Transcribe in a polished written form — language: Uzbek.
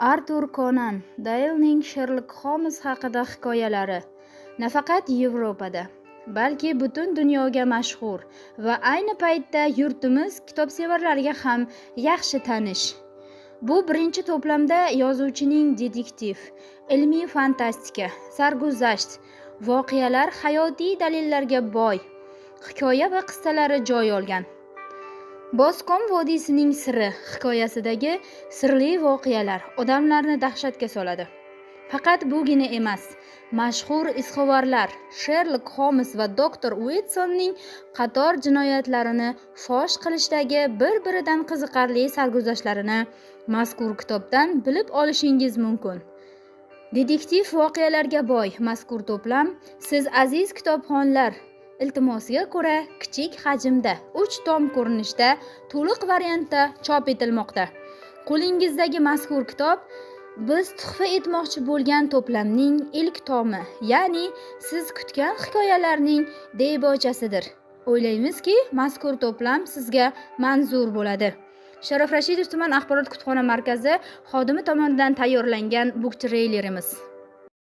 Artur Konan Doylening Sherlock Holmes haqida hikoyalari nafaqat Yevropada, balki butun dunyoga mashhur va ayni paytda yurtimiz kitobsevarlariga ham yaxshi tanish. Bu birinchi to'plamda yozuvchining detektiv, ilmiy fantastika, sarguzasht, voqealar hayotiy dalillarga boy hikoya va qissalari joy olgan. Bosqon vodiysining siri hikoyasidagi sirli voqealar odamlarni dahshatga soladi. Faqat bugina emas, mashhur izhovorlar Sherlock Holmes va doktor Watsonning qator jinoyatlarini fosh qilishdagi bir-biridan qiziqarli sarguzashtlarini mazkur kitobdan bilib olishingiz mumkin. Detektiv voqealarga boy mazkur to'plam siz aziz kitobxonlar iltimosiga ko'ra kichik hajmda 3 tom ko'rinishda to'liq variantda chop etilmoqda. Qo'lingizdagi mazkur kitob biz tuhfa etmoqchi bo'lgan to'plamning ilk tomi, ya'ni siz kutgan hikoyalarning debochasidir. O'ylaymizki, mazkur to'plam sizga manzur bo'ladi. Sharof Rashidov tuman axborot kutubxona markazi xodimi tomonidan tayyorlangan book treylerimiz.